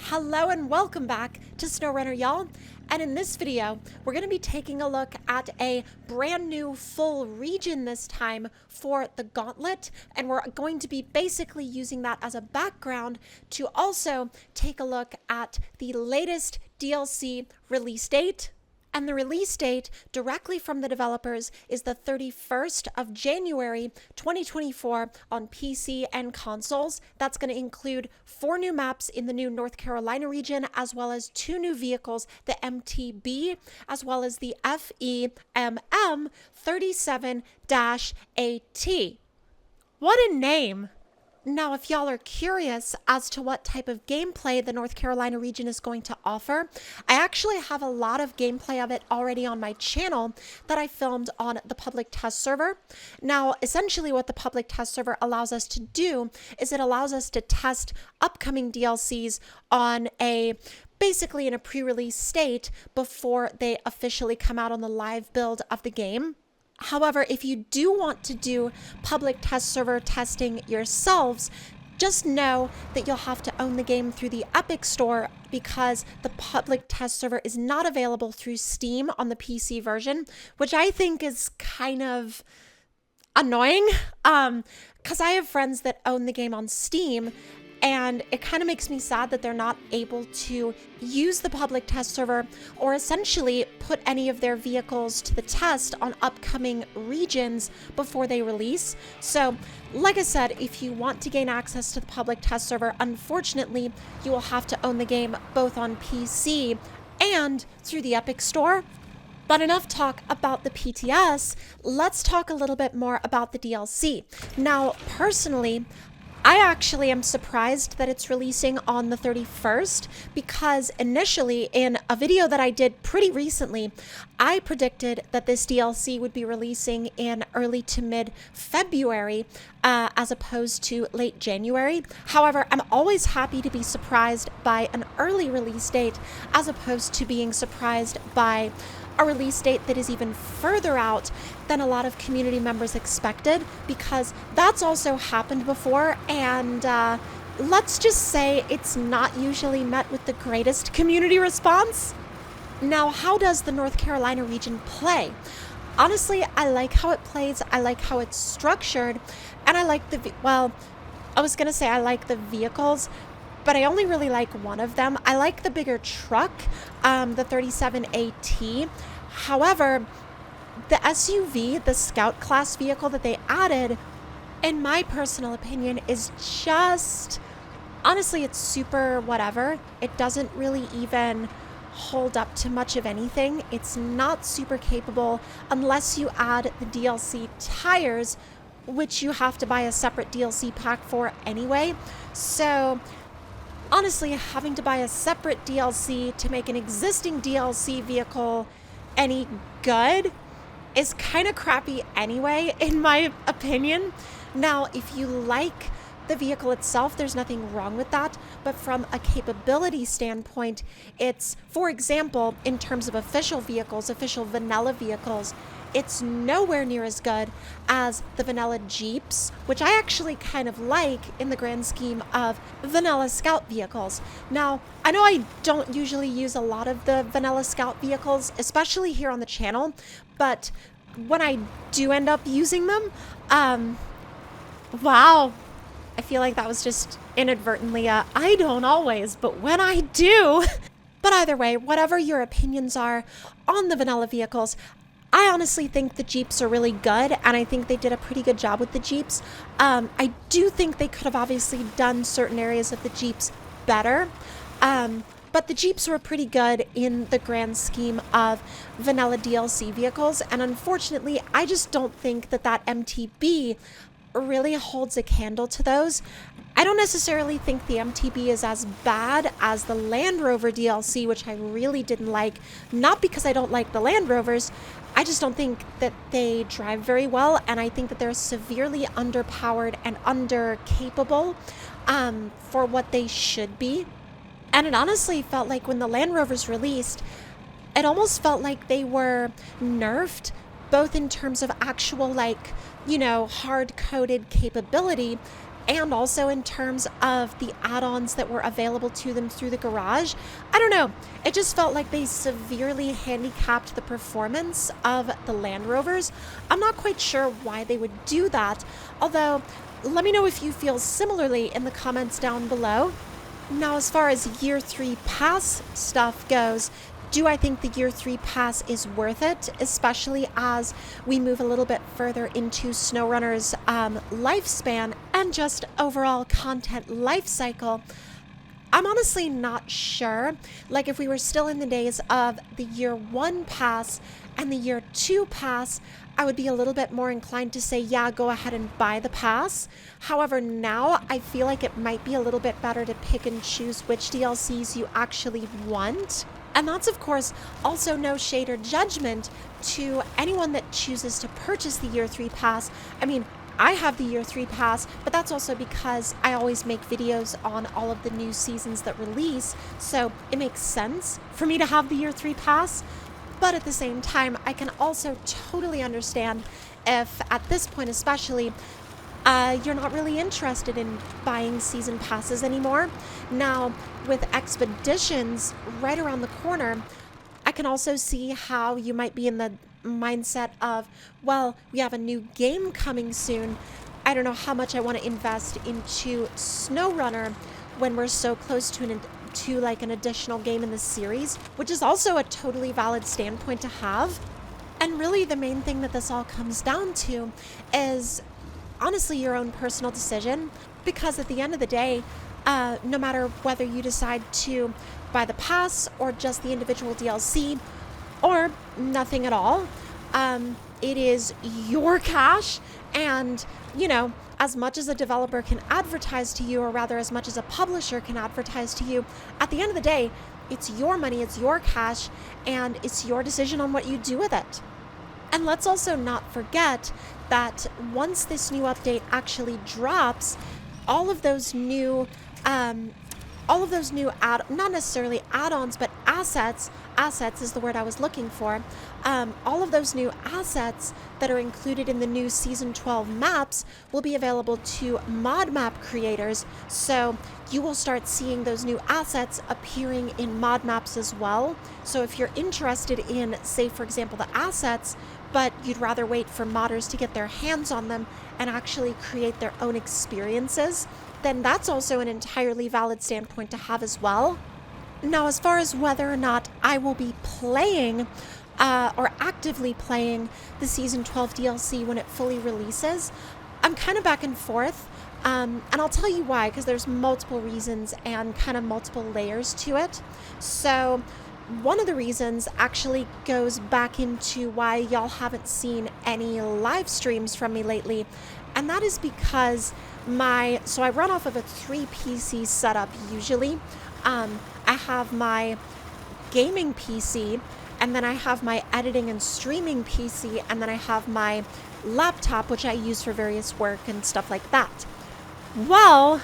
Hello and welcome back to SnowRunner, y'all. And in this video, we're going to be taking a look at a brand new full region this time for the Gauntlet. And we're going to be basically using that as a background to also take a look at the latest DLC release date. And the release date directly from the developers is the 31st of January 2024 on PC and consoles. That's going to include 4 new maps in the new North Carolina region, as well as 2 new vehicles, the MTB, as well as the FEMM 37-AT. What a name! Now, if y'all are curious as to what type of gameplay the North Carolina region is going to offer, I actually have a lot of gameplay of it already on my channel that I filmed on the public test server. Now, essentially what the public test server allows us to do is it allows us to test upcoming DLCs on basically in a pre-release state before they officially come out on the live build of the game. However, if you do want to do public test server testing yourselves, just know that you'll have to own the game through the Epic Store because the public test server is not available through Steam on the PC version, which I think is kind of annoying because I have friends that own the game on Steam. And it kind of makes me sad that they're not able to use the public test server or essentially put any of their vehicles to the test on upcoming regions before they release. So, like I said, if you want to gain access to the public test server, unfortunately, you will have to own the game both on PC and through the Epic Store. But enough talk about the PTS, let's talk a little bit more about the DLC. Now, personally, I actually am surprised that it's releasing on the 31st because initially in a video that I did pretty recently, I predicted that this DLC would be releasing in early to mid-February as opposed to late January. However, I'm always happy to be surprised by an early release date as opposed to being surprised by a release date that is even further out than a lot of community members expected, because that's also happened before, and let's just say it's not usually met with the greatest community response. Now, how does the North Carolina region play? Honestly, I like how it plays, I like how it's structured, and I like I was gonna say I like the vehicles, but I only really like one of them. I like the bigger truck, the 37AT. However, the SUV, the Scout class vehicle that they added, in my personal opinion, is just, honestly, it's super whatever. It doesn't really even hold up to much of anything. It's not super capable unless you add the DLC tires, which you have to buy a separate DLC pack for anyway. So, honestly, having to buy a separate DLC to make an existing DLC vehicle any good is kind of crappy anyway, in my opinion. Now, if you like the vehicle itself, there's nothing wrong with that, but from a capability standpoint, it's, for example, in terms of official vehicles, official vanilla vehicles, it's nowhere near as good as the vanilla Jeeps, which I actually kind of like in the grand scheme of vanilla Scout vehicles. Now, I know I don't usually use a lot of the vanilla Scout vehicles, especially here on the channel, but when I do end up using them, wow, I feel like that was just inadvertently I don't always, but when I do. But either way, whatever your opinions are on the vanilla vehicles, I honestly think the Jeeps are really good, and I think they did a pretty good job with the Jeeps. I do think they could have obviously done certain areas of the Jeeps better, but the Jeeps were pretty good in the grand scheme of vanilla DLC vehicles, and unfortunately, I just don't think that MTB really holds a candle to those. I don't necessarily think the MTB is as bad as the Land Rover DLC, which I really didn't like, not because I don't like the Land Rovers, I just don't think that they drive very well, and I think that they're severely underpowered and under-capable for what they should be. And it honestly felt like when the Land Rovers released, it almost felt like they were nerfed, both in terms of actual, hard-coded capability and also in terms of the add-ons that were available to them through the garage. I don't know, it just felt like they severely handicapped the performance of the Land Rovers. I'm not quite sure why they would do that, although let me know if you feel similarly in the comments down below. Now, as far as year 3 pass stuff goes, do I think the year 3 pass is worth it, especially as we move a little bit further into SnowRunner's lifespan and just overall content life cycle? I'm honestly not sure. Like, if we were still in the days of the year 1 pass and the year 2 pass, I would be a little bit more inclined to say, yeah, go ahead and buy the pass. However, now I feel like it might be a little bit better to pick and choose which DLCs you actually want. And that's, of course, also no shade or judgment to anyone that chooses to purchase the year 3 pass. I mean, I have the year 3 pass, but that's also because I always make videos on all of the new seasons that release, so it makes sense for me to have the year 3 pass. But at the same time, I can also totally understand if, at this point especially, you're not really interested in buying season passes anymore. Now, with expeditions right around the corner, I can also see how you might be in the mindset of, well, we have a new game coming soon. I don't know how much I want to invest into SnowRunner when we're so close to an additional game in the series, which is also a totally valid standpoint to have. And really, the main thing that this all comes down to is honestly your own personal decision, because at the end of the day, no matter whether you decide to buy the pass or just the individual DLC or nothing at all, it is your cash. And, you know, as much as a developer can advertise to you, or rather as much as a publisher can advertise to you, at the end of the day, it's your money, it's your cash, and it's your decision on what you do with it. And let's also not forget that once this new update actually drops, all of those new not necessarily add-ons, but assets is the word I was looking for. All of those new assets that are included in the new Season 12 maps will be available to mod map creators. So you will start seeing those new assets appearing in mod maps as well. So if you're interested in, say, for example, the assets, but you'd rather wait for modders to get their hands on them and actually create their own experiences, then that's also an entirely valid standpoint to have as well. Now, as far as whether or not I will be playing or actively playing the Season 12 DLC when it fully releases, I'm kind of back and forth. And I'll tell you why, because there's multiple reasons and kind of multiple layers to it. So one of the reasons actually goes back into why y'all haven't seen any live streams from me lately. And that is because so I run off of a 3 PC setup usually. I have my gaming PC, and then I have my editing and streaming PC, and then I have my laptop, which I use for various work and stuff like that. Well,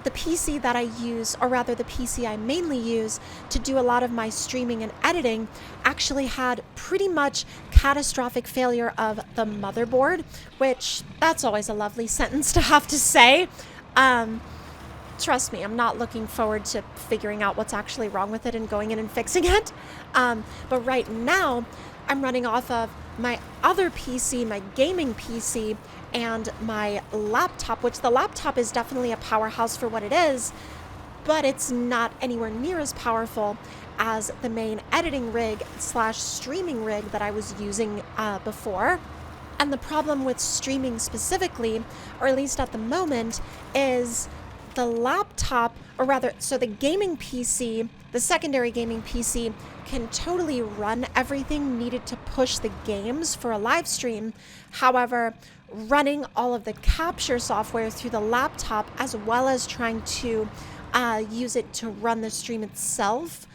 the PC that I use, or rather the PC I mainly use to do a lot of my streaming and editing, actually had pretty much catastrophic failure of the motherboard, which that's always a lovely sentence to have to say. Trust me, I'm not looking forward to figuring out what's actually wrong with it and going in and fixing it. But right now, I'm running off of my other PC, my gaming PC, and my laptop, which the laptop is definitely a powerhouse for what it is, but it's not anywhere near as powerful as the main editing rig / streaming rig that I was using before. And the problem with streaming specifically, or at least at the moment, is the laptop, or rather, so the gaming PC, the secondary gaming PC, can totally run everything needed to push the games for a live stream. However, running all of the capture software through the laptop, as well as trying to use it to run the stream itself,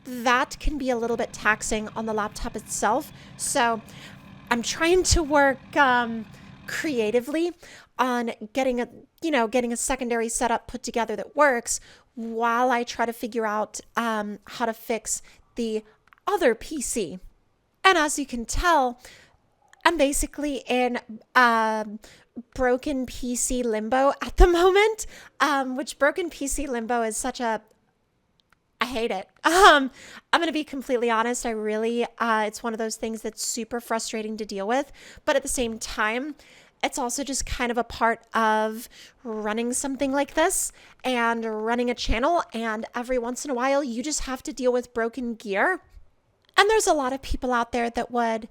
that can be a little bit taxing on the laptop itself. So I'm trying to work creatively on getting a secondary setup put together that works, while I try to figure out how to fix the other PC. And as you can tell, I'm basically in broken PC limbo at the moment, which broken PC limbo is such a I hate it. I'm going to be completely honest. I really, it's one of those things that's super frustrating to deal with. But at the same time, it's also just kind of a part of running something like this and running a channel. And every once in a while, you just have to deal with broken gear. And there's a lot of people out there that would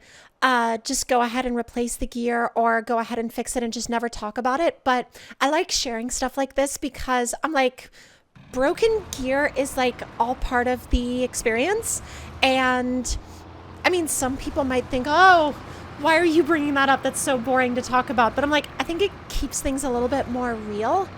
just go ahead and replace the gear or go ahead and fix it and just never talk about it. But I like sharing stuff like this because I'm like, broken gear is like all part of the experience. And I mean, some people might think, oh, why are you bringing that up? That's so boring to talk about. But I'm like, I think it keeps things a little bit more real.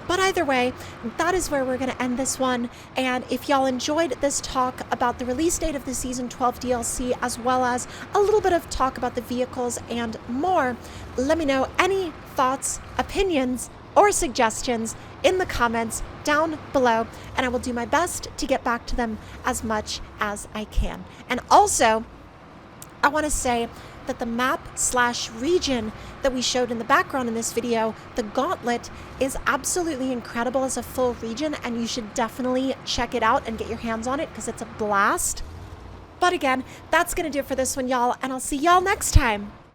But either way, that is where we're going to end this one. And if y'all enjoyed this talk about the release date of the Season 12 DLC, as well as a little bit of talk about the vehicles and more, let me know any thoughts, opinions, or suggestions in the comments down below, and I will do my best to get back to them as much as I can. And also, I want to say that the map/region that we showed in the background in this video, the Gauntlet, is absolutely incredible as a full region, and you should definitely check it out and get your hands on it because it's a blast. But again, that's going to do it for this one, y'all, and I'll see y'all next time.